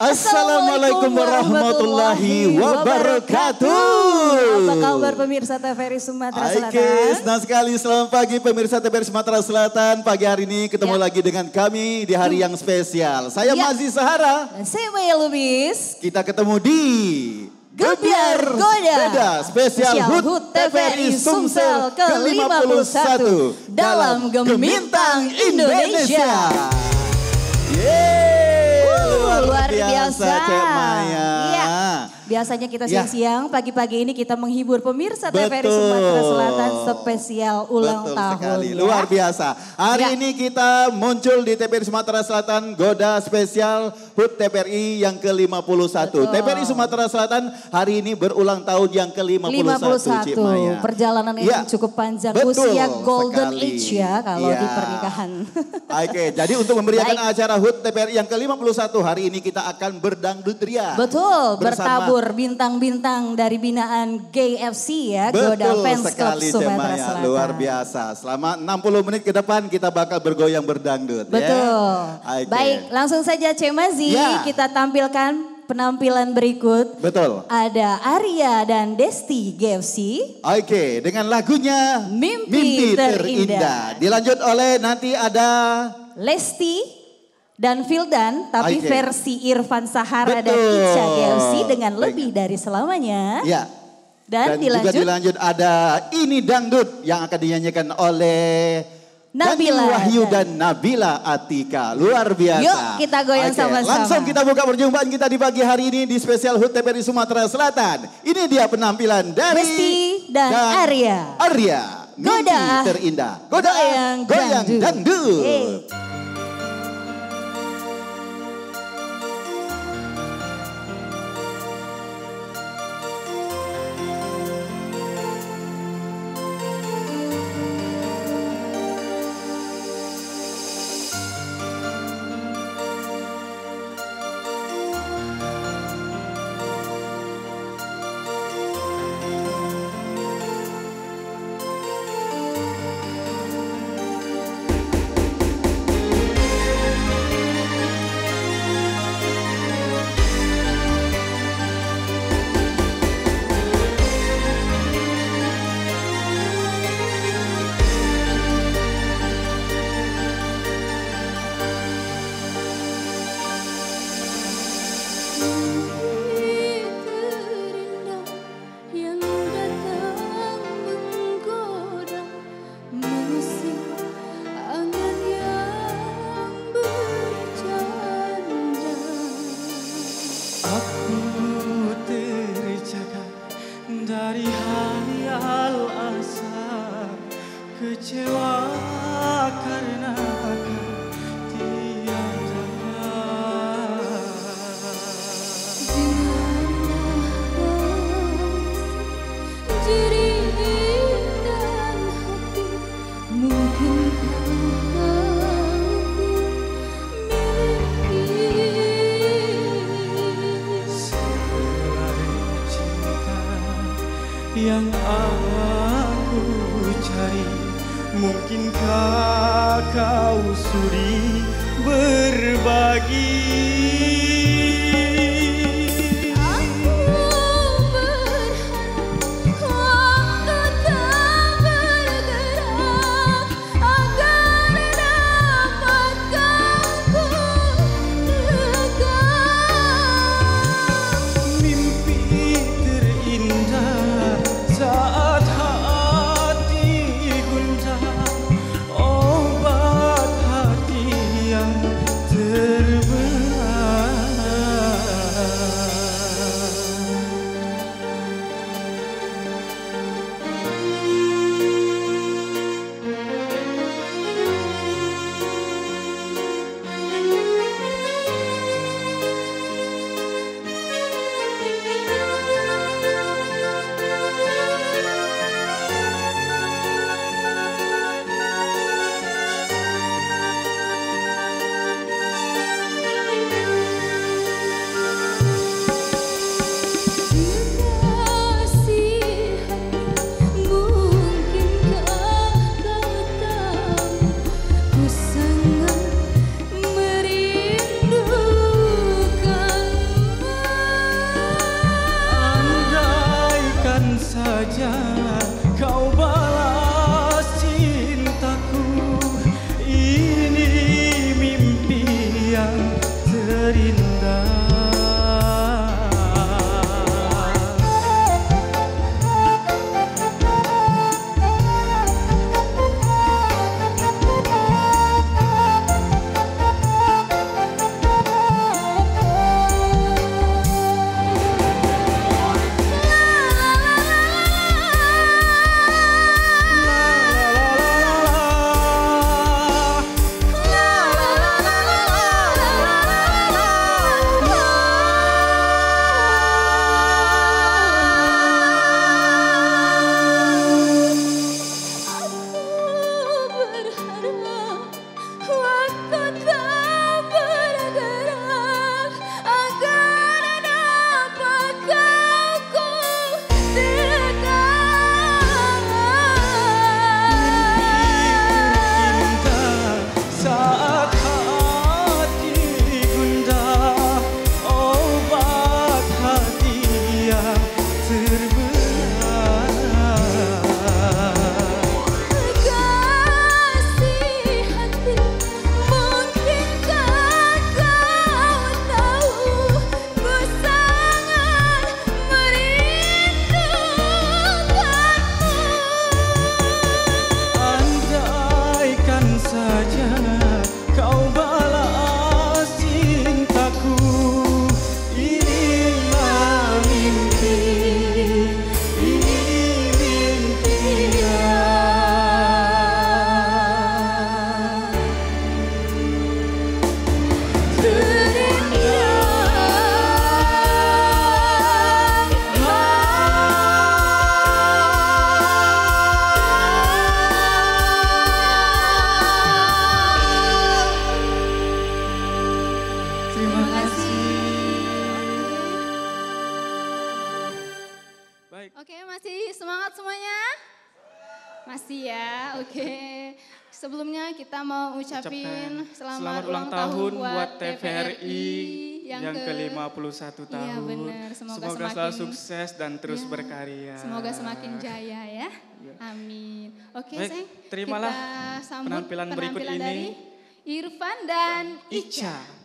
Assalamualaikum warahmatullahi wabarakatuh. Apa kabar pemirsa TVRI Sumatera Selatan? Senang sekali, selamat pagi pemirsa TVRI Sumatera Selatan. Pagi hari ini ketemu lagi dengan kami di hari yang spesial. Saya Mazi Sahara. Dan saya Maya Lubis. Kita ketemu di Gebiar Goda spesial HUT TVRI Sumsel ke-51 dalam Gemintang Indonesia. Luar biasa. Cek Maya. Iya. Biasanya kita siang-siang, pagi-pagi ini kita menghibur pemirsa TVRI Sumatera Selatan spesial ulang tahun. Sekali. Luar biasa. Hari ini kita muncul di TVRI Sumatera Selatan Goda spesial HUT TVRI yang ke-51. TVRI Sumatera Selatan hari ini berulang tahun yang ke-51. Cik Maya. Perjalanan yang cukup panjang. Usia golden age ya kalau di pernikahan. Oke, jadi untuk memberiakan acara HUT TVRI yang ke-51 hari ini kita akan berdangdut ria. Betul, bertabur bintang-bintang dari binaan GFC ya, Goda Fans Club Sumatera Selatan. Luar biasa, selama 60 menit ke depan kita bakal bergoyang berdangdut. Betul, baik langsung saja Cemazi kita tampilkan penampilan berikut. Betul. Ada Arya dan Desti GFC. Oke, dengan lagunya Mimpi Terindah. Dilanjut oleh nanti ada Lesti dan Fildan, tapi versi Irfan Sahara dan Ica GFC dengan lebih dari selamanya. Ya. Dan juga dilanjut ada Ini Dangdut yang akan dinyanyikan oleh Nabila Wahyu dan Nabila Atika. Luar biasa. Yuk kita goyang sama-sama. Langsung kita buka perjumpaan kita di pagi hari ini di spesial HUT TVRI Sumatera Selatan. Ini dia penampilan dari Lesti dan Arya. Mimpi Terindah. Goyang Dangdut. Dari hayal asa kecewa karena kau tiada. Diri dan hati mungkin kau yang aku cari, mungkinkah kau sudi berbagi? saja kau balas cintaku. Ini mimpi yang terindah. Oke, masih semangat semuanya? Masih ya, oke. Sebelumnya kita mau ucapin selamat ulang tahun buat TVRI yang ke-51 tahun. Iya benar, semoga selalu sukses dan terus berkarya. Semoga semakin jaya ya, amin. Oke, baik, terimalah kita sambut penampilan berikut ini dari Irfan dan Ica.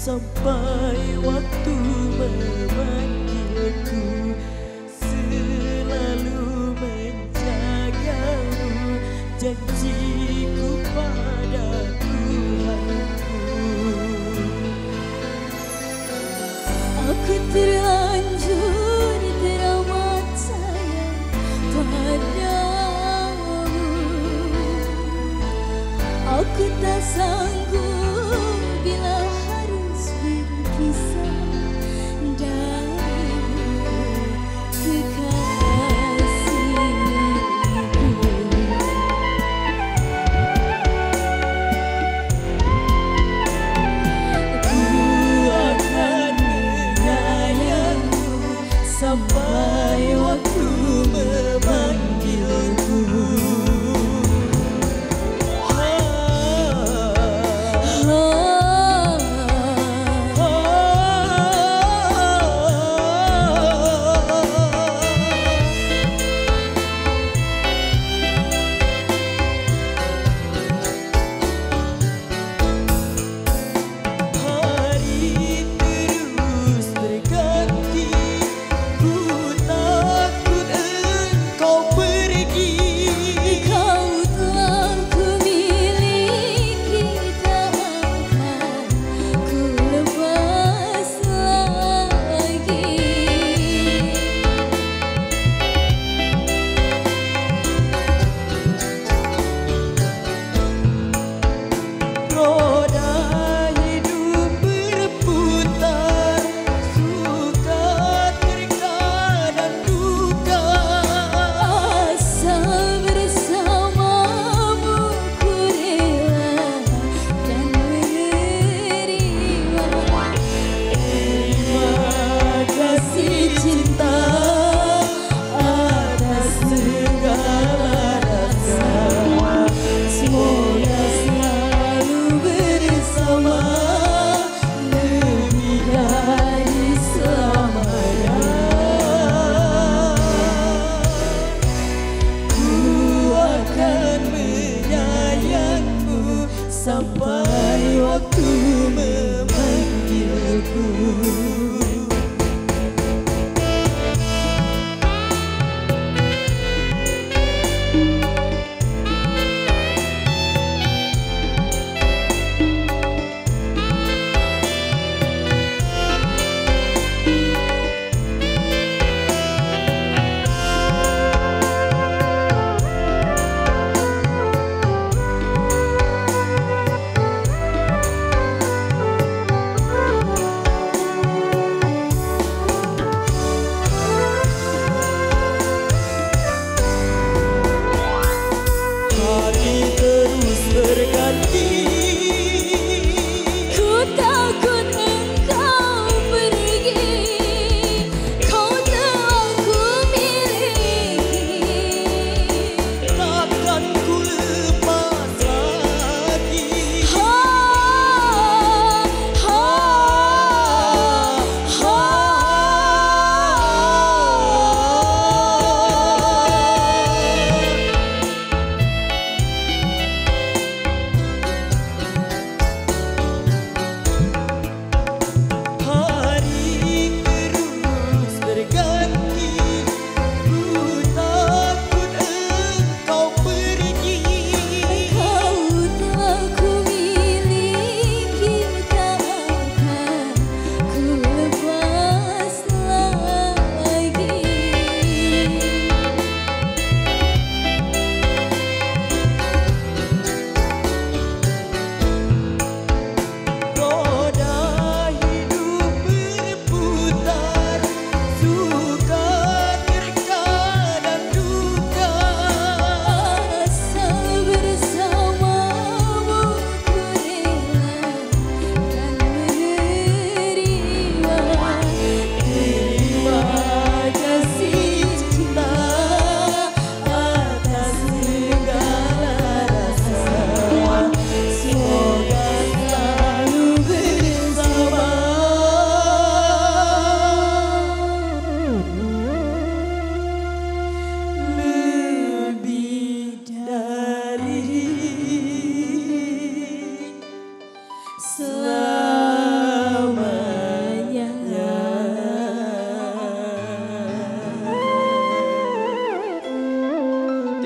Sampai waktu memanggilku, selalu menjagamu, janjiku pada Tuhanku. Aku terlanjur teramat sayang padamu. Aku tak sanggup bila berpisah darimu, kekasih.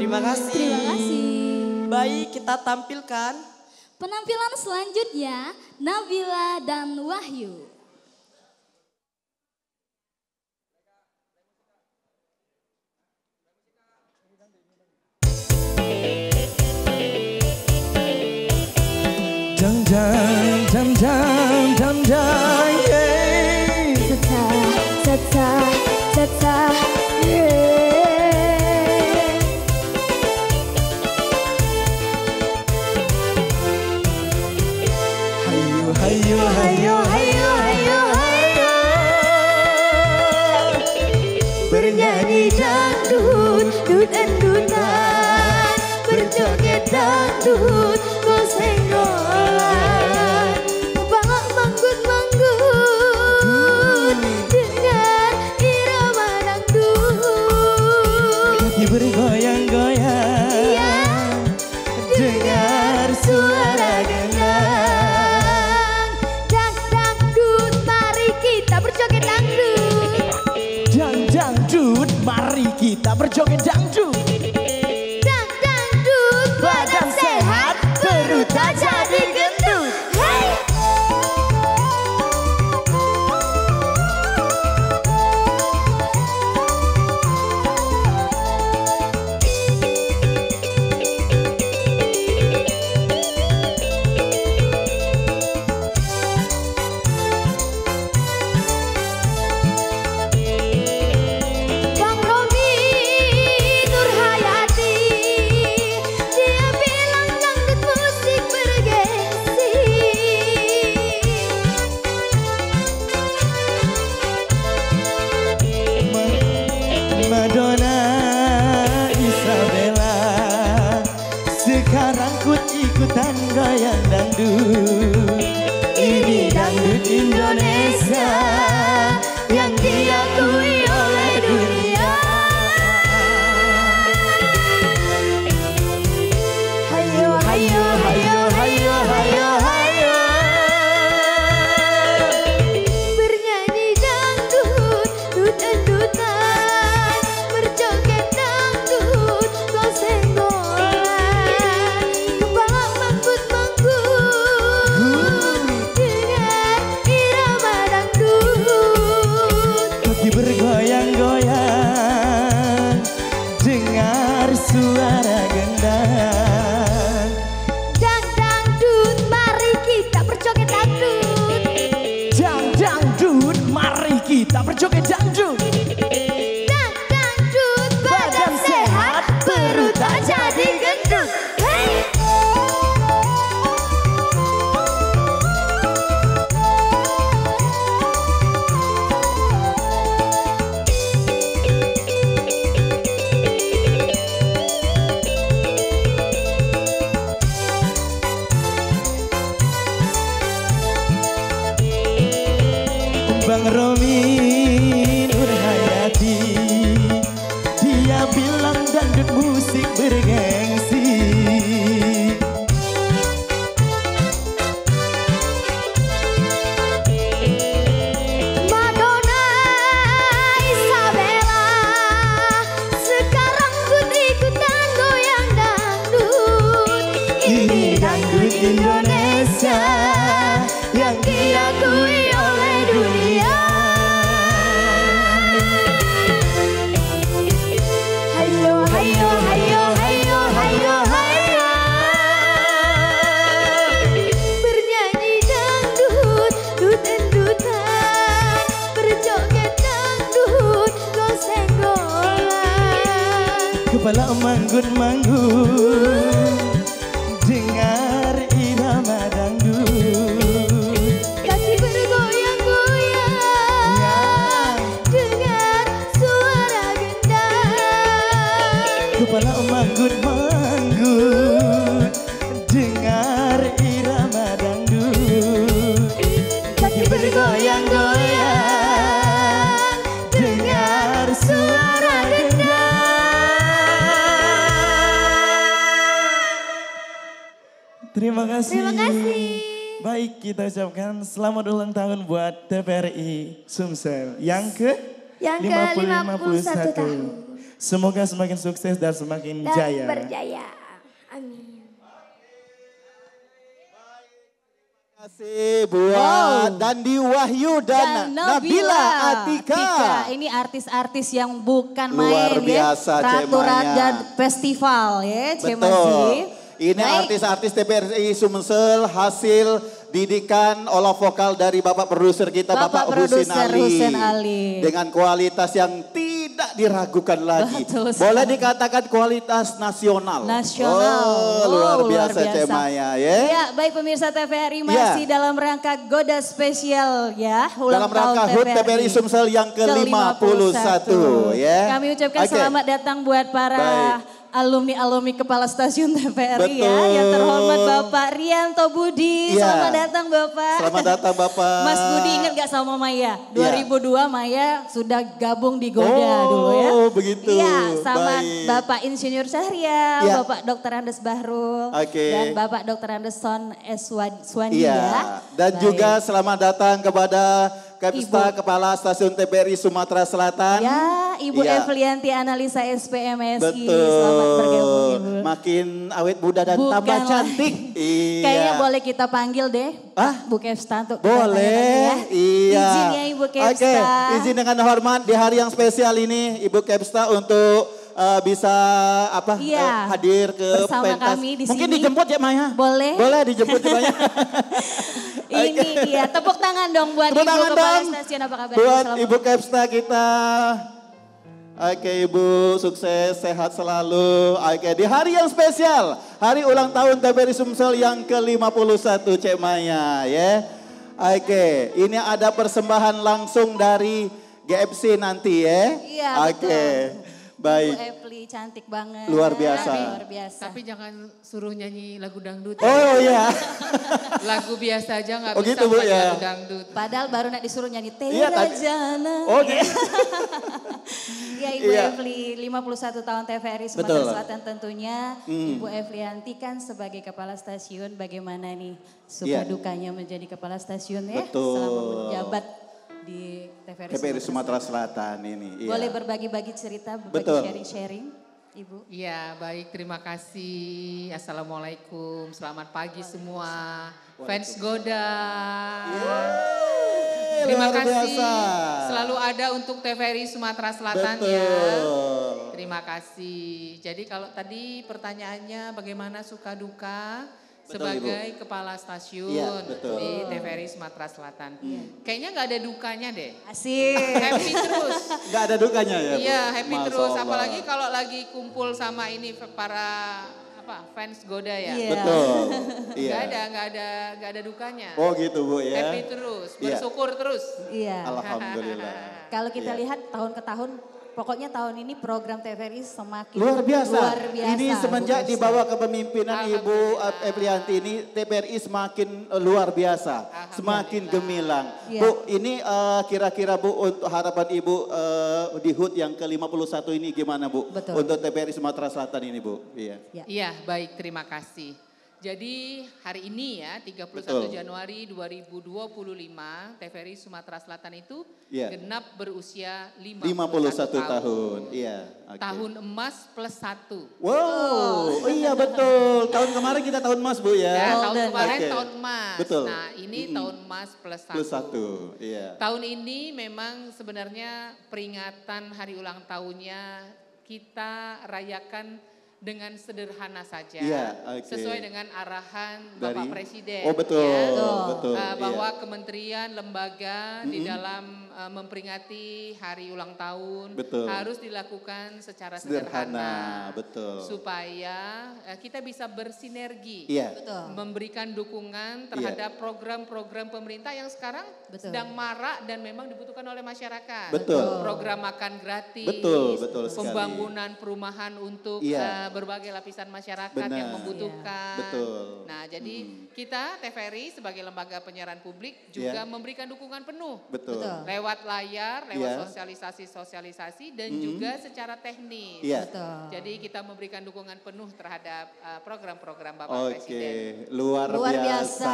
Terima kasih. Terima kasih. Baik, kita tampilkan penampilan selanjutnya Nabila dan Wahyu. Jam jam jam jam jam jam yeah. Tata tata tata yeah. Hayo hayo hayo hayo hayo hayo Bernyanyi dangdut, dut dutan, berjoget dangdut, goseng-golan, balak manggut-manggut, dengan irama dangdut. Kaki bergoyang-goyang Iya, dengar suara gendang. Dangdut, mari kita berjoget dangdut. Dangdut, mari kita berjoget dangdut. Dangdut, badan sehat, perut tak jadi gendut. Hey! Bang Romi Nurhayati, dia bilang dangdut musik bergengsi. Madonna Isabella, sekarang ikutan goyang dangdut. Ini dangdut Indonesia yang diakui oleh dunia. Hayo, hayo, hayo, hayo, hayo, hayo. Bernyanyi dangdut, dut-dutan, berjoget dangdut, goseng-golan, kepala manggut-manggut, dengan irama dangdut. Kaki bergoyang-goyang, dengar suara gendang. Dangdut, mari kita berjoget dangdut. Dangdut, mari kita berjoget dangdut. Dangdut, badan sehat, perut tak jadi gendut. Hey! Bang Romi Nurhayati, dia bilang dangdut musik bergengsi. Madonna Isabella, sekarang ikut-ikutan goyang dangdut. Ini dangdut Indonesia yang diakui oleh dunia. Hayo, hayo, hayo, hayo, hayo, hayo. Bernyanyi dangdut, dut-dutan, berjoget dangdut, goseng-golan. Kepala manggut-manggut, dengar irama dangdut. Kaki bergoyang-goyang, dengan suara gendang. Kepala manggut-manggut, dengar irama dangdut. Kaki bergoyang-goyang, dengar suara gendang. Terima kasih. Terima kasih. Baik, kita ucapkan selamat ulang tahun buat TVRI Sumsel yang ke Yang ke 51 tahun. Semoga semakin sukses dan semakin jaya. berjaya. Amin. Terima kasih buat Dandi Wahyu dan Nabila Atika. Ini artis-artis yang bukan Luar main biasa, ya. Ratu Cemaya. Raja Festival ya, Cema Betul. sih. Ini Baik. artis-artis TPRI Sumsel hasil didikan olah vokal dari Bapak produser kita Bapak Husin produser Ali. Husin Ali. Dengan kualitas yang tidak diragukan lagi. Betul Boleh dikatakan kualitas nasional. Nasional. Oh, luar biasa Cemaya ya. Ya, baik pemirsa TVRI masih dalam rangka Goda spesial ya. Dalam rangka HUT TVRI Sumsel yang ke-51 ya. Kami ucapkan selamat datang buat para alumni Kepala Stasiun TVRI ya. Betul. Yang terhormat Bapak Rianto Budi. Ya. Selamat datang Bapak. Selamat datang Bapak. Mas Budi ingat gak sama Maya? 2002 Maya sudah gabung di Goda dulu ya. Oh begitu. Iya, sama Baik. Bapak Insinyur Syahrial, Ya. Bapak Dr. Andes Bahrul, Oke. dan Bapak Dr. Andeson Swandi Iya. ya. Dan Baik. juga selamat datang kepada Kapsta Ibu. Kepala Stasiun TVRI Sumatera Selatan. Ya, Ibu Iya. Evlianti Analisa SPMSI. Betul. Selamat bergabung Ibu. Makin awet muda dan Bukan tambah lagi. cantik. Iya. Kayaknya boleh kita panggil deh. Ah? Bu Kepsta untuk Boleh, ya. iya. Izin ya Ibu Kepsta. Oke, izin dengan hormat di hari yang spesial ini Ibu Kepsta untuk bisa hadir ke bersama pentas. kami di Mungkin sini. dijemput ya Maya? Boleh. Boleh dijemput ya Maya? Ini dia, tepuk tangan dong buat Tepuk Ibu tangan Kepala dong Stasiun, apa kabar? buat Selamat- Ibu Kepsta kita. Oke Ibu, sukses, sehat selalu. Oke, di hari yang spesial, hari ulang tahun TVRI Sumsel yang ke-51 Cek Maya ya. Oke, ini ada persembahan langsung dari GFC nanti ya. Iya, Oke, Bu baik. Evli cantik banget. Luar biasa. Luar biasa. Tapi jangan suruh nyanyi lagu dangdut. Oh iya. Lagu biasa aja nggak Oh, bisa gitu, Bu, pakai ya. lagu dangdut. Padahal baru nak disuruh nyanyi Iya, Tera tadi. Jana. Oke. Ya Ibu Iya. Evli, 51 tahun TVRI Betul. Sumatera Selatan tentunya. Ibu Evlianti kan sebagai kepala stasiun, bagaimana nih suka Iya. dukanya menjadi kepala stasiun ya. Betul. Selama menjabat di TVRI TVRI Sumatera Selatan ini. Iya. Boleh berbagi-bagi cerita, berbagi Betul. sharing-sharing Ibu. Iya baik, terima kasih. Assalamualaikum, selamat pagi semua. Fans Goda. Terima luar kasih biasa. selalu ada untuk TVRI Sumatera Selatan Betul. ya. Terima kasih. Jadi kalau tadi pertanyaannya bagaimana suka duka Betul, sebagai kepala stasiun Iya, betul. di TVRI Sumatera Selatan. Kayaknya nggak ada dukanya deh. Asik. Happy terus. Gak ada dukanya ya Bu? Iya happy Masya terus. Allah. Apalagi kalau lagi kumpul sama ini para fans Goda ya. Iya. Betul. Iya. Nggak ada dukanya. Oh gitu Bu ya. Happy terus, Iya. bersyukur terus. Iya. Alhamdulillah. Kalau kita Iya. lihat tahun ke tahun, pokoknya tahun ini program TVRI semakin Luar biasa. Luar biasa, Ini semenjak Bu Kepsta. dibawa kepemimpinan Ibu Evlianti ini TVRI semakin luar biasa, semakin gemilang. Iya. Bu, ini kira-kira Bu untuk harapan Ibu di HUT yang ke-51 ini gimana Bu? Betul. Untuk TVRI Sumatera Selatan ini Bu. Iya. Ya. Iya baik, terima kasih. Jadi hari ini ya 31 Betul. Januari 2025 TVRI Sumatera Selatan itu Iya. genap berusia 51 tahun. Iya. Oke. Tahun emas plus 1. Wow, oh iya betul. Tahun kemarin kita tahun emas Bu ya. Ya, tahun Golden. kemarin Oke. tahun emas. Betul. Nah ini tahun emas plus 1. Plus 1. Iya. Tahun ini memang sebenarnya peringatan hari ulang tahunnya kita rayakan dengan sederhana saja, Iya, oke. sesuai dengan arahan Dari- Bapak Presiden. Oh betul, ya. betul. Bahwa Iya. kementerian, lembaga di dalam memperingati hari ulang tahun Betul. harus dilakukan secara Sederhana, sederhana, betul. supaya kita bisa bersinergi. Iya. Betul. Memberikan dukungan terhadap program-program pemerintah yang sekarang Betul. sedang marak dan memang dibutuhkan oleh masyarakat. Betul. Program makan gratis, Betul sekali. pembangunan perumahan untuk Iya. berbagai lapisan masyarakat Benar. yang membutuhkan. Betul. Nah, jadi kita TVRI sebagai lembaga penyiaran publik juga memberikan dukungan penuh. Betul. Betul. Lewat layar, lewat Iya. sosialisasi dan juga secara teknis. Iya. Betul. Jadi kita memberikan dukungan penuh terhadap program-program Bapak Oke, Presiden. luar biasa.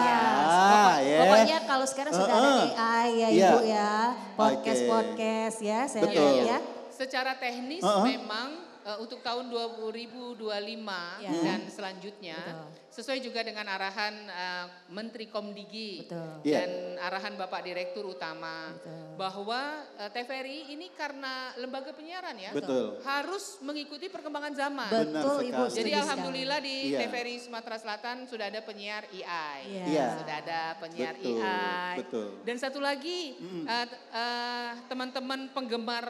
Ya. Pokoknya kalau sekarang sudah ada AI ya Iya. Ibu ya, podcast-podcast ya, saya Betul. lihat ya. secara teknis memang untuk tahun 2025 dan selanjutnya sesuai juga dengan arahan Menteri Komdigi dan arahan Bapak Direktur Utama bahwa TVRI ini karena lembaga penyiaran ya harus mengikuti perkembangan zaman. Betul Ibu. Jadi alhamdulillah di TVRI Sumatera Selatan sudah ada penyiar EI, sudah ada penyiar EI. Dan satu lagi teman-teman penggemar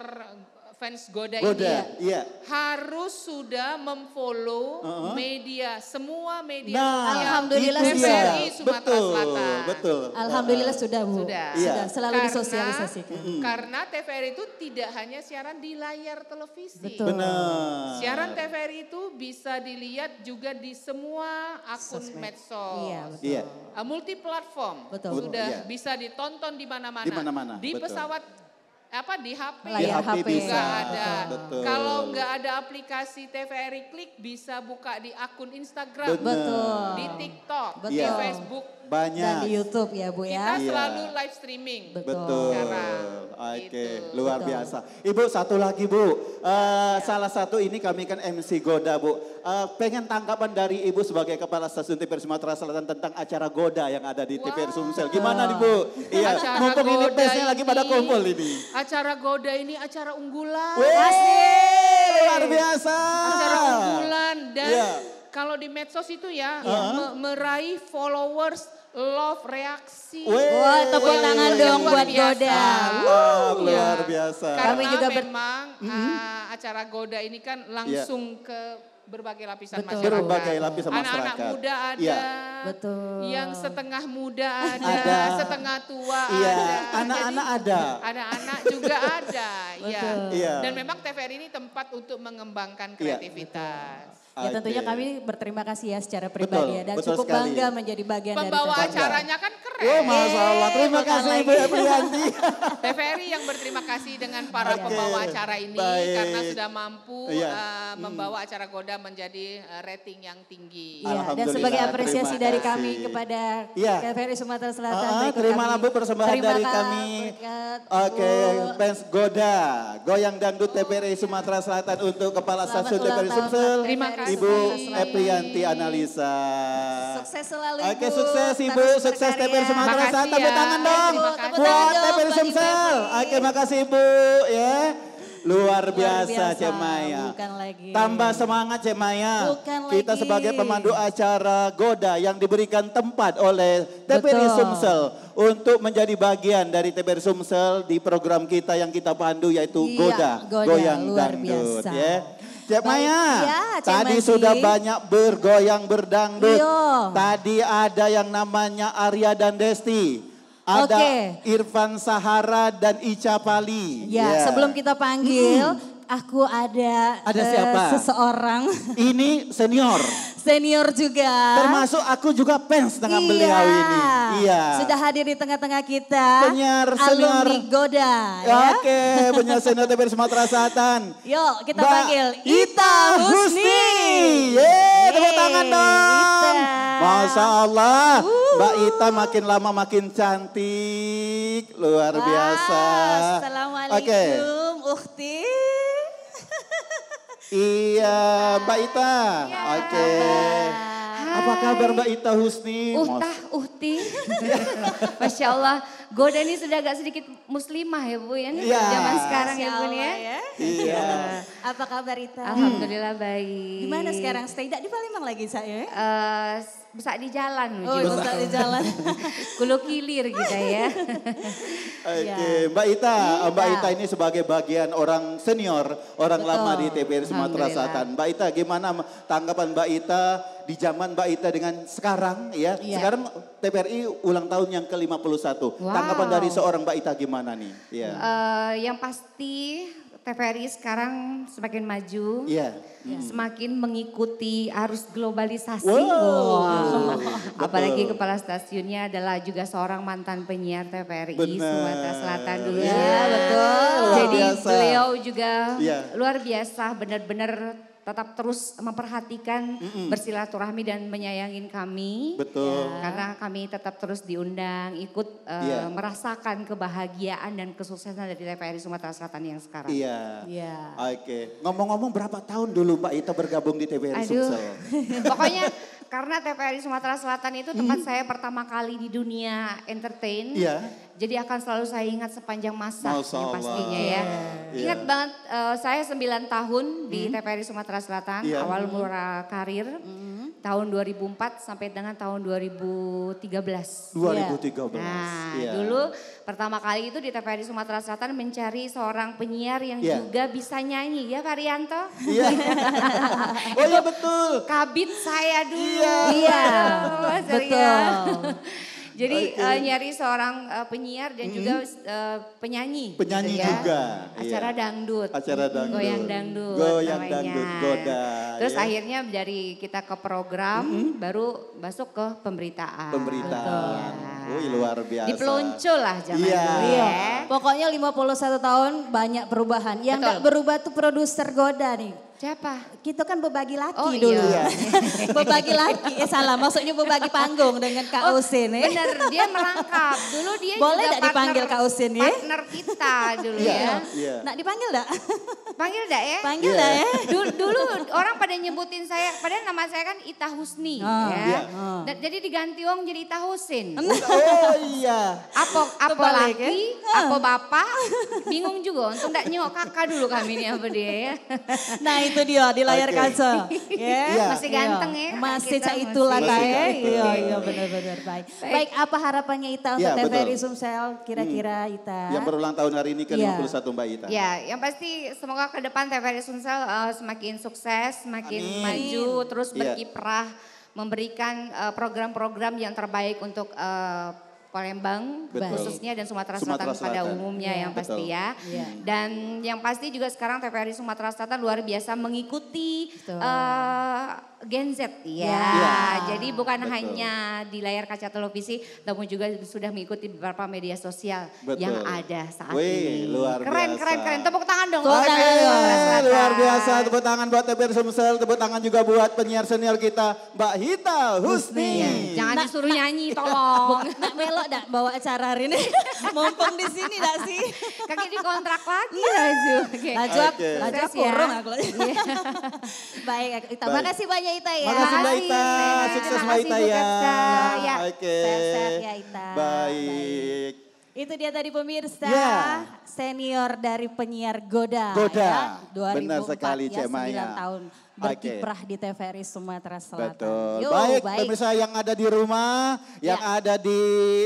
fans Goda ini harus sudah memfollow media, semua media alhamdulillah TVRI Sumatera Selatan. Alhamdulillah sudah Bu. Sudah selalu disosialisasikan. Karena TVRI itu tidak hanya siaran di layar televisi. Benar. Siaran TVRI itu bisa dilihat juga di semua akun medsos. Multi platform. Sudah bisa ditonton di mana-mana. Di pesawat di HP, layar HP juga ada. Kalau nggak ada aplikasi TVRI Klik bisa buka di akun Instagram, di TikTok, di Facebook, banyak. Dan di YouTube ya Bu ya. Kita selalu live streaming. Betul. Oke, luar biasa. Ibu satu lagi Bu, salah satu ini kami kan MC Goda Bu. Pengen tanggapan dari Ibu sebagai Kepala Stasiun TVRI Sumatera Selatan tentang acara Goda yang ada di TVRI Sumsel. Gimana nih Bu? Iya, mumpung ini pesnya lagi pada kumpul ini. Acara Goda ini acara unggulan. Luar biasa. Acara unggulan dan kalau di medsos itu ya meraih followers, love, reaksi. Wah, tepuk tangan dong buat Goda. Luar biasa. Karena kami juga memang acara Goda ini kan langsung ke berbagai lapisan masyarakat. Berbagai lapisan masyarakat. Anak-anak muda ada. Yang setengah muda ada. Setengah tua ada. Anak-anak ada. Anak-anak juga ada. Dan memang TVRI ini tempat untuk mengembangkan kreativitas. Ya tentunya kami berterima kasih ya secara pribadi dan cukup bangga menjadi bagian pembawa dari acaranya kan keren. Oh Masya Allah, terima kasih Ibu Eprianti. TVRI yang berterima kasih dengan para pembawa acara ini karena sudah mampu membawa acara Goda menjadi rating yang tinggi. Dan sebagai apresiasi dari kami kepada TVRI Sumatera Selatan. Terimalah Bu persembahan dari kami. Oke, fans Goda, Goyang Dangdut TVRI Sumatera Selatan untuk Kepala Stasiun TVRI Sumsel. Terima kasih. Ibu Eprianti Analisa. Sukses selalu Ibu. Oke, sukses Ibu, sukses TVRI Sumatera Selatan. Tepuk tangan dong buat TVRI Sumsel. Oke, makasih Ibu ya. Luar biasa Cemaya. Tambah semangat Cemaya. Kita sebagai pemandu acara Goda yang diberikan tempat oleh TVRI Sumsel untuk menjadi bagian dari TVRI Sumsel di program kita yang kita pandu yaitu Goda, Goyang Dangdut ya. Cek Maya, tadi sudah banyak bergoyang berdangdut. Tadi ada yang namanya Arya dan Desti. Ada Irfan Sahara dan Ica Pali. Sebelum kita panggil, aku ada siapa? Seseorang. Ini senior. Senior juga. Termasuk aku juga fans dengan beliau ini. Sudah hadir di tengah-tengah kita. Penyiar senior. Alumni Goda. Oke, penyiar senior TVRI Sumatera Selatan. Yuk kita panggil Ita Husni. Tepuk tangan dong. Masya Allah. Mbak Ita makin lama makin cantik. Luar biasa. Assalamualaikum Ukhti. Iya, Mbak Ita. Oke. Apa kabar Mbak Ita Husni? Uhti. Masya Allah, Goda ini sudah agak sedikit muslimah ya Bu ya. Zaman sekarang ya Bu ya. Iya. Apa kabar Ita? Alhamdulillah baik. Gimana sekarang? Stay di Palembang lagi saya? Besar di jalan. Besar di jalan. Kulo kilir gitu ya. Oke, Mbak Ita ini sebagai bagian orang senior, orang lama di TVRI Sumatera Selatan. Mbak Ita, gimana tanggapan Mbak Ita di zaman Mbak Ita dengan sekarang ya? Sekarang TVRI ulang tahun yang ke-51. Tanggapan dari seorang Mbak Ita gimana nih? Yang pasti TVRI sekarang semakin maju, semakin mengikuti arus globalisasi. Apalagi kepala stasiunnya adalah juga seorang mantan penyiar TVRI Sumatera Selatan dulu. Betul. Jadi beliau juga luar biasa, benar-benar tetap terus memperhatikan, bersilaturahmi dan menyayangin kami. Betul. Karena kami tetap terus diundang, ikut merasakan kebahagiaan dan kesuksesan dari TVRI Sumatera Selatan yang sekarang. Iya. Oke. Ngomong-ngomong berapa tahun dulu Mbak Ita bergabung di TVRI Sumsel? Pokoknya karena TVRI Sumatera Selatan itu tempat saya pertama kali di dunia entertain. Jadi akan selalu saya ingat sepanjang masa pastinya ya. Ingat banget saya 9 tahun di TVRI Sumatera Selatan, awal mula karir. Tahun 2004 sampai dengan tahun 2013. 2013. Nah, dulu pertama kali itu di TVRI Sumatera Selatan mencari seorang penyiar yang juga bisa nyanyi, ya Kak Rianto? Iya. Oh iya betul. Kabit saya dulu. Iya, betul. Jadi nyari seorang penyiar dan juga penyanyi. Penyanyi gitu ya. juga. Acara dangdut. Acara dangdut. Goyang dangdut. Goyang namanya. dangdut, goda. Terus akhirnya dari kita ke program baru masuk ke pemberitaan. Pemberitaan. Wih luar biasa. Dipelonco lah zaman dulu ya. Pokoknya 51 tahun banyak perubahan. Yang gak berubah tuh produser Goda nih. Siapa? Kita kan berbagi laki dulu. Berbagi laki, salah maksudnya berbagi panggung dengan Kak Usin. Bener, dia merangkap. Dulu dia boleh juga gak dipanggil Kak Usin ya? Partner kita dulu ya. Nak dipanggil gak? Panggil gak ya? Panggil gak ya? Dulu orang pada nyebutin saya, padahal nama saya kan Ita Husni ya. Jadi diganti wong jadi Ita Husin. Oh iya. Apa laki, apa bapak, bingung juga. Untung gak nyengok kakak dulu kami ini apa dia ya. Nah itu dia di layar kaca. Masih ganteng ya. Masih cak itulah ya. Iya benar-benar baik. Baik apa harapannya Ita untuk TVRI Sumsel kira-kira Ita? Yang berulang tahun hari ini ke-51 Mbak Ita. Ya yang pasti semoga ke depan TVRI Sumsel semakin sukses, semakin maju, terus berkiprah. Memberikan program-program yang terbaik untuk Palembang khususnya dan Sumatera Selatan pada umumnya yang pasti ya. Dan yang pasti juga sekarang TVRI Sumatera Selatan luar biasa mengikuti Gen Z ya. Jadi bukan hanya di layar kaca televisi namun juga sudah mengikuti beberapa media sosial yang ada saat ini. Luar biasa. Keren. Tepuk tangan dong. Luar biasa, tepuk tangan buat TVRI Sumsel, tepuk tangan juga buat penyiar senior kita Mbak Ita Husni. Jangan disuruh nyanyi tolong. Nak melok dak bawa acara hari ini. Mumpung di sini dak sih? Kaki dikontrak lagi Laju kurung aku. Baik Ita, makasih banyak Ita ya. Makasih Mbak Ita, sukses Mbak Ita ya. Oke. Sehat ya Ita. Baik. Itu dia tadi pemirsa, senior dari penyiar Goda. Ya, 2004 benar sekali ya, Cek Maya. 9 tahun berkiprah di TVRI Sumatera Selatan. Betul. Baik pemirsa yang ada di rumah, yang ada di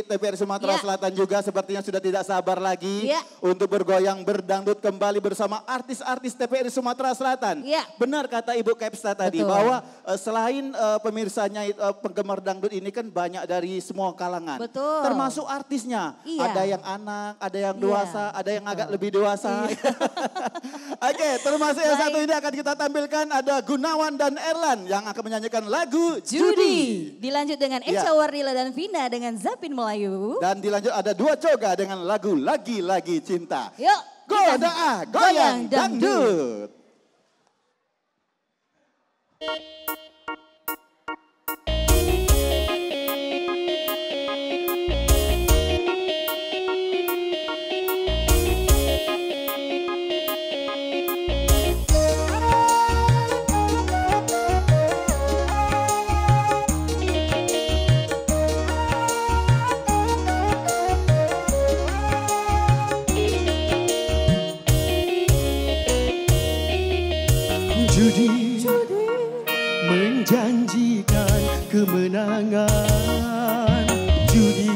TVRI Sumatera Selatan juga sepertinya sudah tidak sabar lagi untuk bergoyang berdangdut kembali bersama artis-artis TVRI Sumatera Selatan. Benar kata Ibu Kepsta tadi bahwa selain pemirsanya penggemar dangdut ini kan banyak dari semua kalangan. Termasuk artisnya. Ada yang anak, ada yang dewasa, ada yang agak lebih dewasa. Oke, termasuk yang satu ini akan kita tampilkan ada Gunawan dan Erlan yang akan menyanyikan lagu Judi. Dilanjut dengan Echa Wardila dan Vina dengan Zapin Melayu. Dan dilanjut ada Dua Coga dengan lagu Lagi-Lagi Cinta. Yuk, Goda Goyang Dangdut. Judi menjanjikan kemenangan. Judi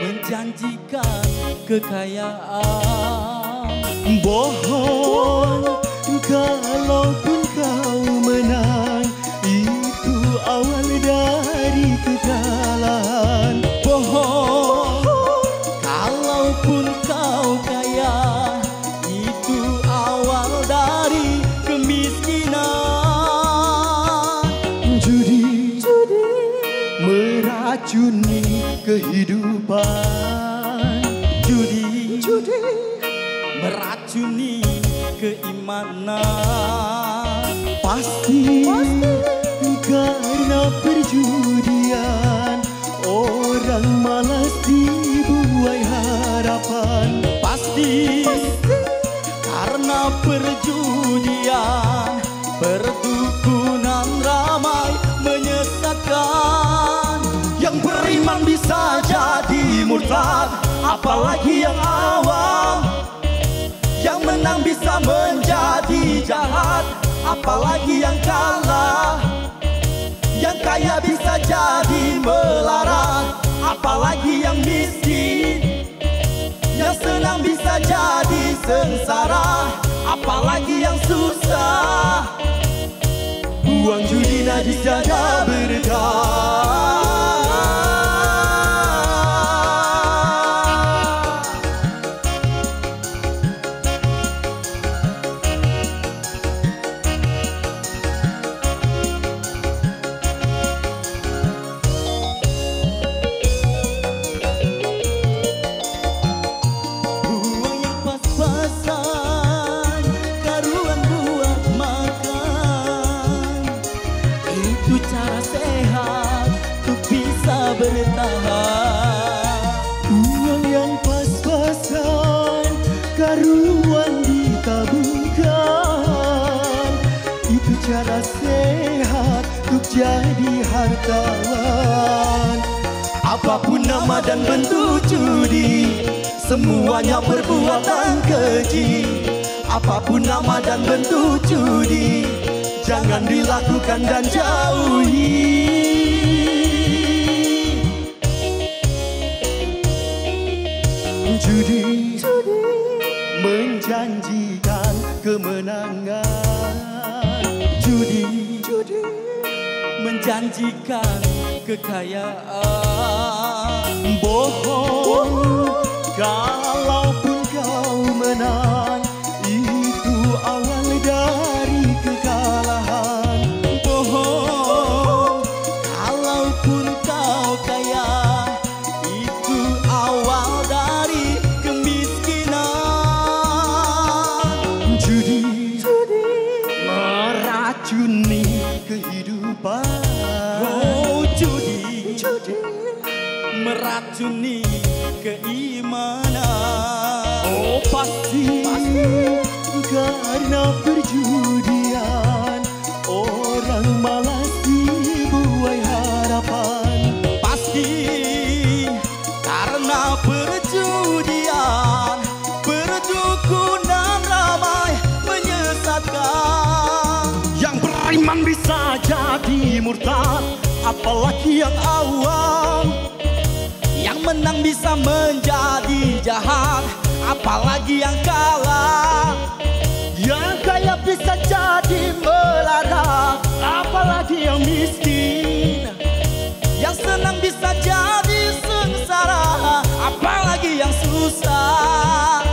menjanjikan kekayaan. Bohong kalaupun kau menang, itu awal dari kegagalan. Bohong kalaupun kau kaya, itu awal dari kemiskinan. Judi meracuni kehidupan. Judi meracuni keimanan. Pasti karena perjudian orang malas dibuai harapan. Pasti karena perjudian perdukunan ramai menyesatkan. Yang beriman bisa jadi murtad, apalagi yang awam. Yang menang bisa menjadi jahat, apalagi yang kalah. Yang kaya bisa jadi melarat, apalagi yang miskin. Yang senang bisa jadi sengsara, apalagi yang susah. Uang judi najis jaga berkah. Uang yang pas-pasan, karuan ditabungkan. Itu cara sehat untuk jadi hartawan. Apapun nama dan bentuk judi, semuanya perbuatan keji. Apapun nama dan bentuk judi, jangan dilakukan dan jauhi. Judi menjanjikan kemenangan. Judi menjanjikan kekayaan. Bohong kalaupun kau menang, itu awal dari kekalahan. Bohong kalaupun kau kaya, itu awal dari kemiskinan. Judi meracuni kehidupan. Oh, judi meracuni keimanan. Oh, pasti karena perjudian orang malas dibuai harapan. Pasti karena perjudian perdukunan ramai menyesatkan. Yang beriman bisa jadi murtad, apalagi yang awam. Yang menang bisa menjadi jahat, apalagi yang kalah. Yang kaya bisa jadi melarat, apalagi yang miskin. Yang senang bisa jadi sengsara, apalagi yang susah.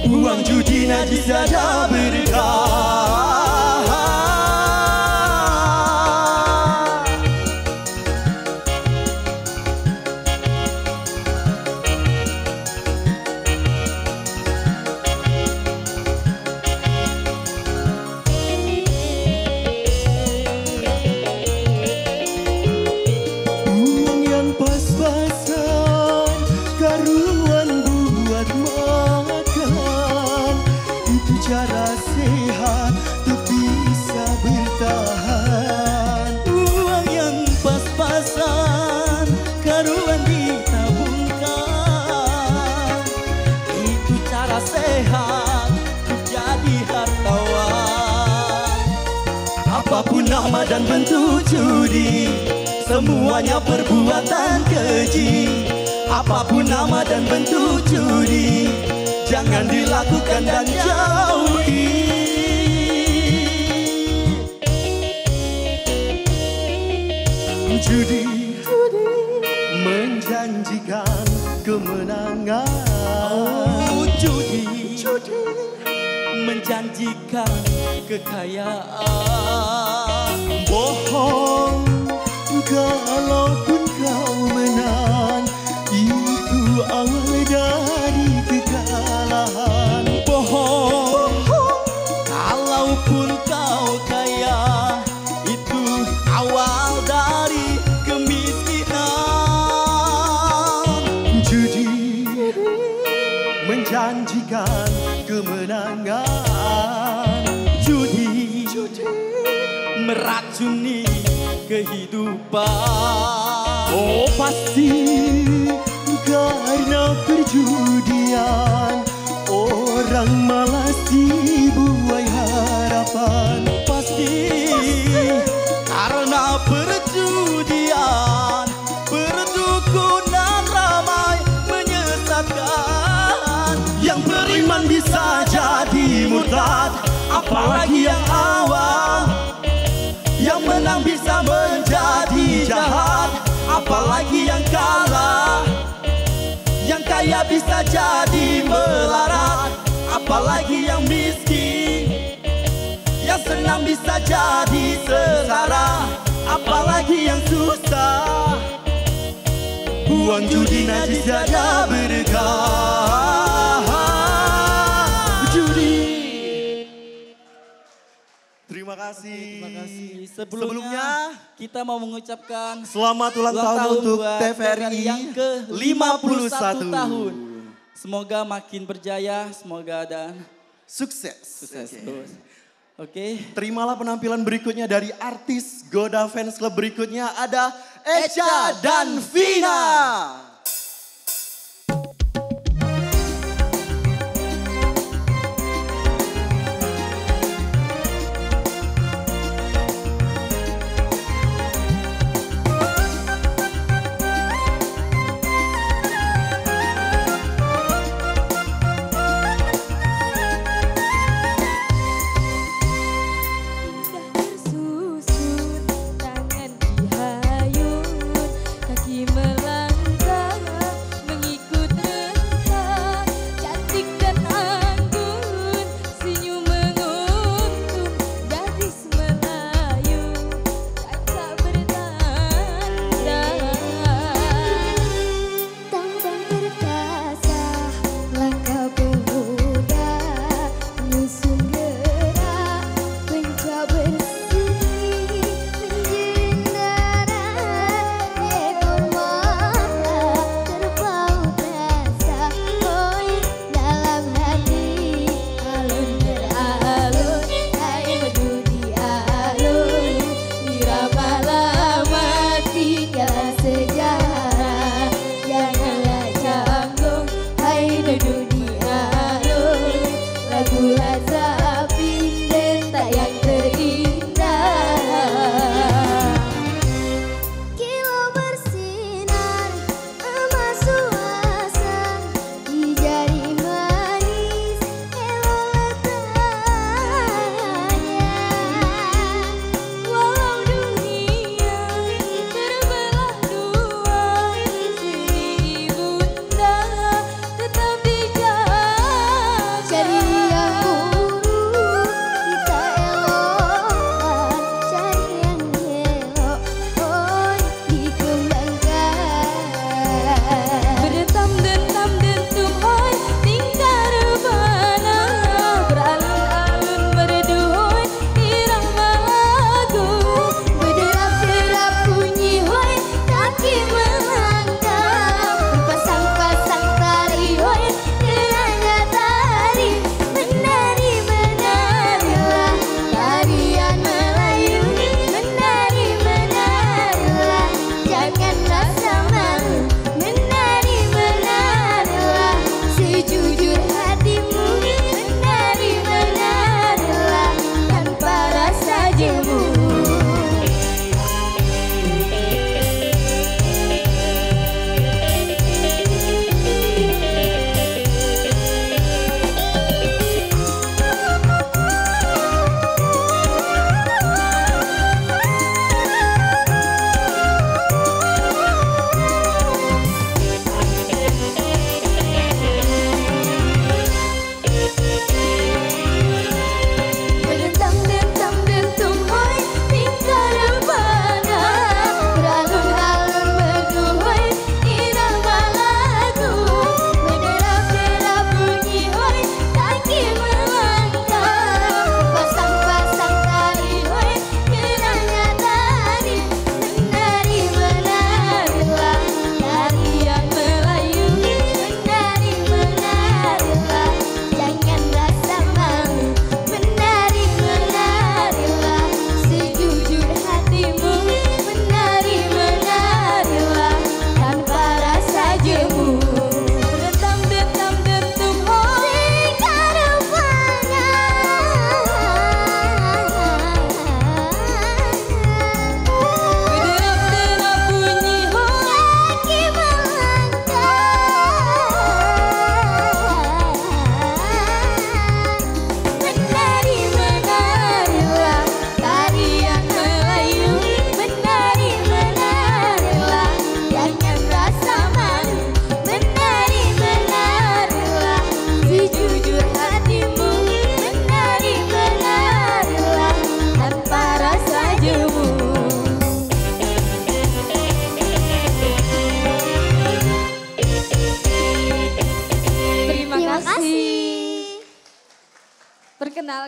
Uang judi najis saja berkah. Cara sehat untuk bisa bertahan. Uang yang pas-pasan, karuan ditabungkan. Itu cara sehat untuk jadi hartawan. Apapun nama dan bentuk judi, semuanya perbuatan keji. Apapun nama dan bentuk judi, jangan dilakukan dan jauhi. Judi menjanjikan kemenangan. Oh, judi menjanjikan kekayaan. Bohong kalaupun kau menang, itu awal dari kekalahan. Bohong kalaupun kau kaya, meracuni kehidupan. Oh pasti karena perjudian orang malas dibuai harapan. Pasti karena perjudian perdukunan ramai menyesatkan. Yang beriman bisa jadi murtad, apalagi yang awam. Yang menang bisa menjadi jahat, apalagi yang kalah. Yang kaya bisa jadi melarat, apalagi yang miskin. Yang senang bisa jadi sengsara, apalagi yang susah. Uang judi najis jaga berkah. Judi. Terima kasih. Terima kasih. Sebelumnya kita mau mengucapkan selamat ulang tahun untuk TVRI yang ke-51 tahun. Semoga makin berjaya, semoga dan sukses. Terus. Oke. Terimalah penampilan berikutnya dari artis Goda Fans Club berikutnya ada Echa dan Vina.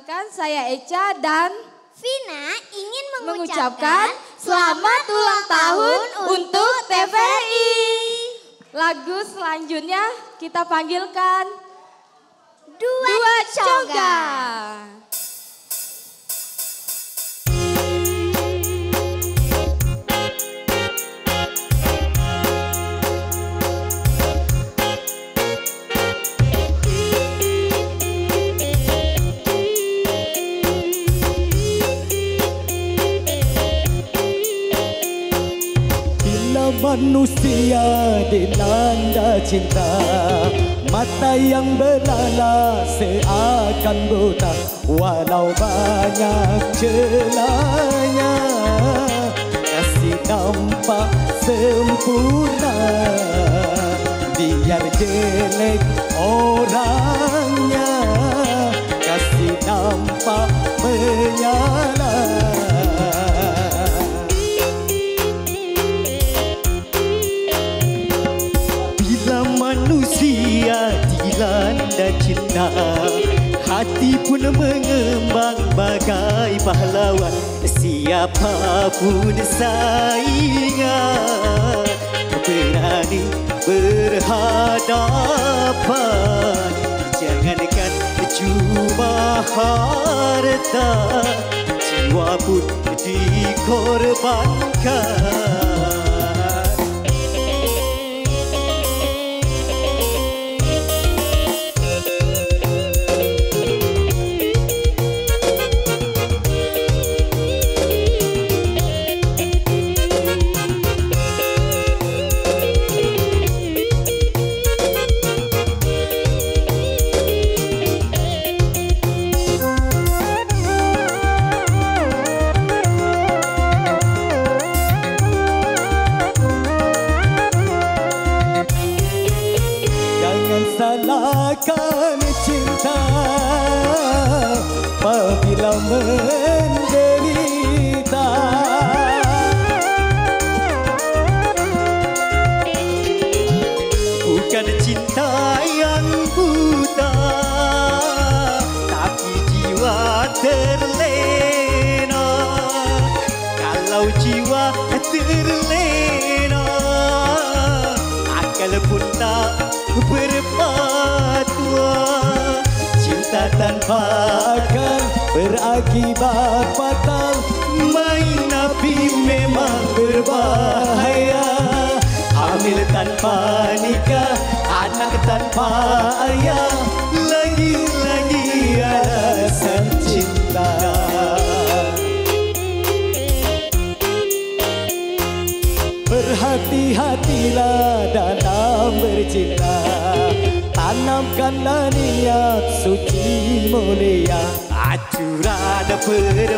Perkenalkan saya Echa dan Vina ingin mengucapkan selamat ulang tahun untuk TVRI. Lagu selanjutnya kita panggilkan Dua Coga. Manusia dilanda cinta, mata yang belala seakan buta, walau banyak celahnya, kasih nampak sempurna, biar jelek orangnya, kasih nampak menyala. Manusia dilanda cinta, hati pun mengembang bagai pahlawan. Siapapun saingan berani berhadapan. Jangankan cuma harta, jiwa pun dikorbankan. Salahkan cinta apabila menderita, bukan cinta yang buta, tapi jiwa terlena. Kalau jiwa terlena, akal pun tak berpatwa. Cinta tanpa akal berakibat fatal, main api memang berbahaya. Hamil tanpa nikah, anak tanpa ayah, lagi-lagi alasan cinta. Berhati-hatilah dalam bercinta, tanamkanlah niat suci mulia. Aturan permainan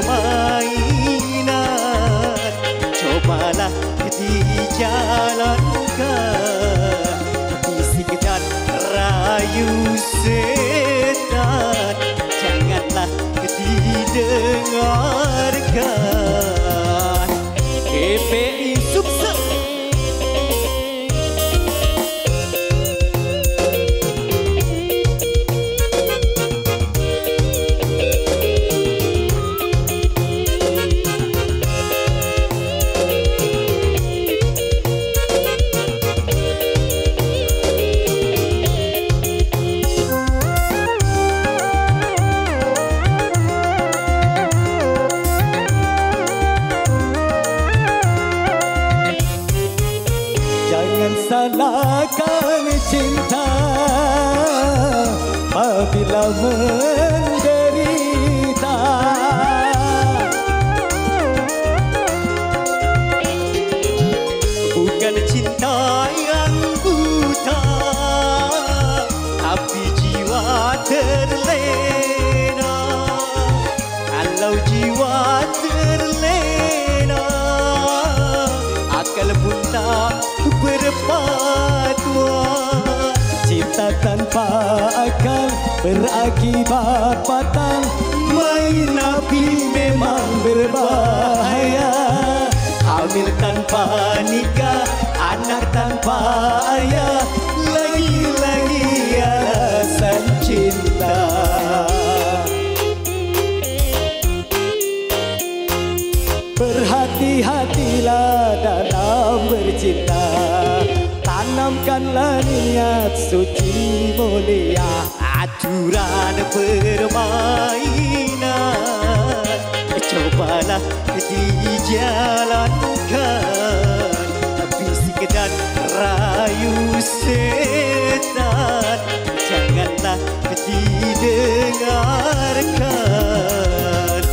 cobalah dijalankan, bisik dan rayu setan janganlah didengarkan. KPI sukses. Salahkan cinta apabila menderita, bukan cinta yang buta, tapi jiwa terlena. Kalau jiwa terlena, akal pun tak berpatwa. Cinta tanpa akal berakibat fatal, main api memang berbahaya. Hamil tanpa nikah, anak tanpa ayah, lagi-lagi alasan cinta. Berhati-hatilah dalam bercinta, tanamkanlah niat suci mulia. Aturan permainan cobalah dijalankan, bisik dan rayu setan janganlah didengarkan.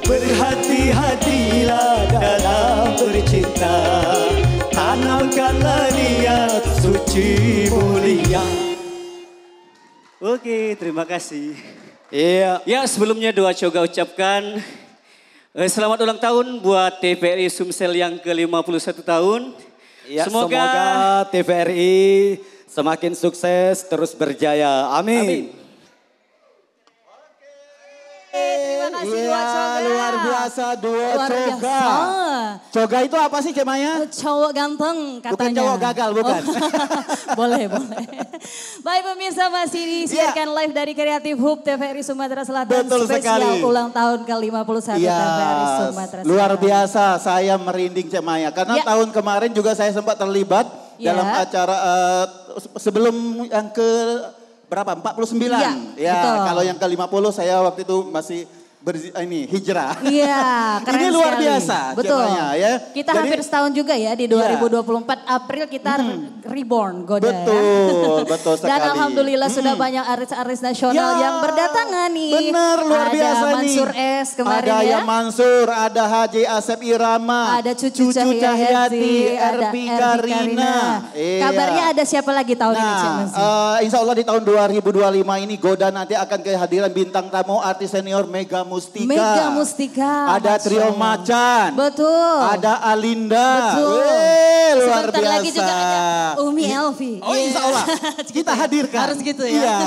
Berhati-hatilah dalam bercinta, tanamkanlah niat suci mulia. Oke, terima kasih. Iya. Ya, sebelumnya doa coga ucapkan selamat ulang tahun buat TVRI Sumsel yang ke-51 tahun. Ya, semoga TVRI semakin sukses, terus berjaya. Amin. Terima kasih Dua Coga. Luar biasa Dua Coga. Coga itu apa sih Cek Maya? Cowok ganteng katanya. Bukan cowok gagal, bukan. Boleh. Baik pemirsa, masih disiarkan live dari Kreatif Hub TVRI Sumatera Selatan. Betul spesial sekali. ulang tahun ke-51 TVRI Sumatera Selatan. Luar biasa, saya merinding Cek Maya. Karena tahun kemarin juga saya sempat terlibat dalam acara sebelum yang ke berapa? 49. Ya, kalau yang ke-50 saya waktu itu masih hijrah. Iya, keren ini luar sekali. biasa. Betul. Ya. Kita hampir setahun juga ya di 2024 April kita reborn Goda. Betul sekali. Dan alhamdulillah sudah banyak artis-artis nasional yang berdatangan nih. Benar, luar biasa nih. Ada Mansur S kemarin ada ya. Ada Mansur, ada Haji Asep Irama. Ada Cucu Cahyati, ada Erpi Karina. Kabarnya ada siapa lagi tahun ini Cik Mas? Insya Allah di tahun 2025 ini Goda nanti akan kehadiran bintang tamu artis senior Mega Mustika. Ada Trio Macan. Betul. Ada Alinda. Betul. Luar sebentar biasa. lagi juga ada Umi Elvi. Oh insya Allah. Kita hadirkan. Harus gitu ya. Iya,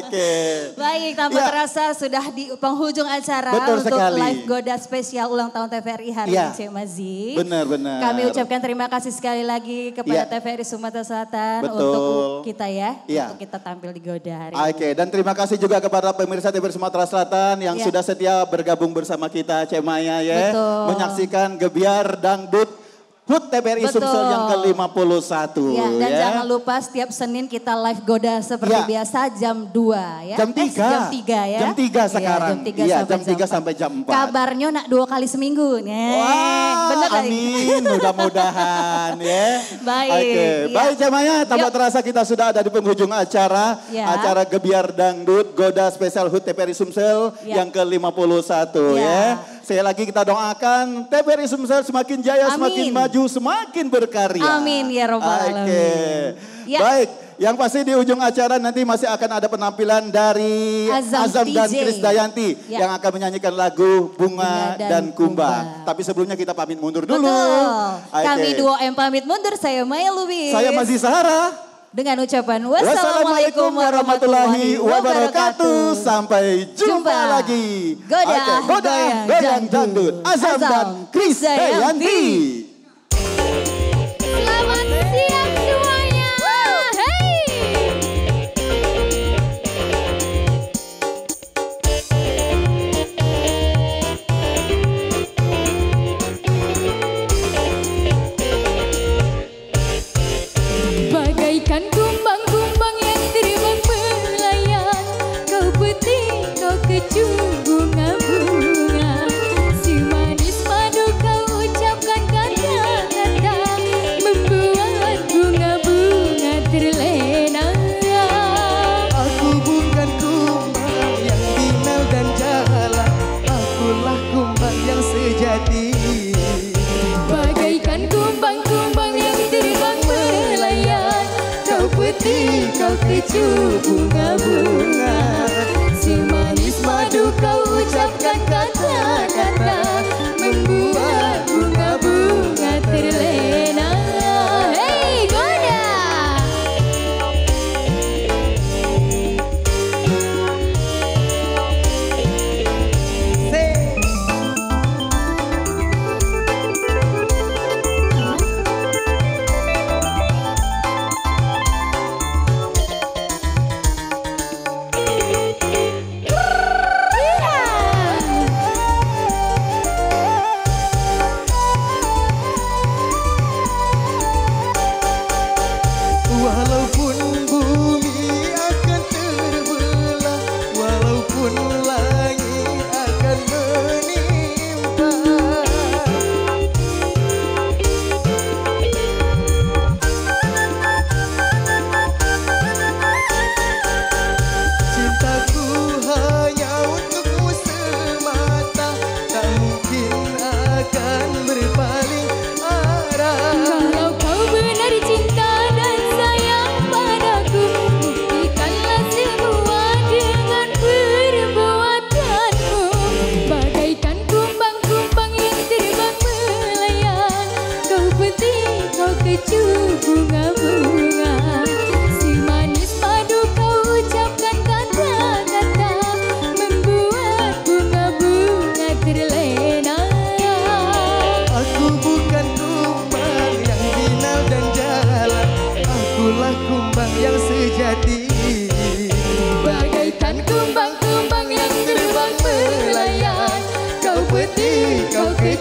oke. Baik, tanpa terasa sudah di penghujung acara. Betul untuk sekali. live Goda spesial ulang tahun TVRI hari ini Cik Mazi. Benar. Kami ucapkan terima kasih sekali lagi kepada TVRI Sumatera Selatan. Betul. Untuk kita untuk kita tampil di Goda hari ini. Oke, dan terima kasih juga kepada pemirsa TVRI Sumatera Selatan yang sudah setia bergabung bersama kita Cek Maya ya. Betul. Menyaksikan Gebiar Dangdut HUT TVRI Sumsel yang ke-51 ya. Dan jangan lupa setiap Senin kita live Goda seperti biasa jam 2 ya. Jam 3. Jam 3 ya. Jam 3 sekarang. Iya, jam 3 sampai jam 4. Kabarnya nak 2 kali seminggu. Wah, bener amin. Mudah-mudahan ya. Baik. Oke. Baik Cek Maya, tanpa terasa kita sudah ada di penghujung acara. Acara Gebiar Dangdut Goda spesial HUT TVRI Sumsel yang ke-51 ya. Sekali lagi kita doakan TVRI Sumsel semakin jaya, semakin maju, semakin berkarya. Amin ya robbal alamin. Baik, yang pasti di ujung acara nanti masih akan ada penampilan dari Azam dan Krisdayanti yang akan menyanyikan lagu Bunga dan Kumbang. Tapi sebelumnya kita pamit mundur dulu. Kami Duo M pamit mundur, saya Maya Lubis. Saya Mazi Sahara. Dengan ucapan wassalamualaikum warahmatullahi wabarakatuh. Sampai jumpa lagi. Goda Goyang Dangdut Azam dan Krisdayanti. Selamat siang semuanya. Bagaikan kumbang-kumbang yang terbang melayang, kau putih, kau kecup bunga-bunga, si manis madu kau ucapkan kata-kata, membuat bunga-bunga terlena. Aku bukan kumbang yang binal dan jalan, akulah kumbang yang sejati. Bagaikan kumbang-kumbang yang terbang melayang, kau putih, kau kecup bunga-bunga, si manis madu kau ucapkan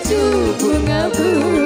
maju bunga bunga.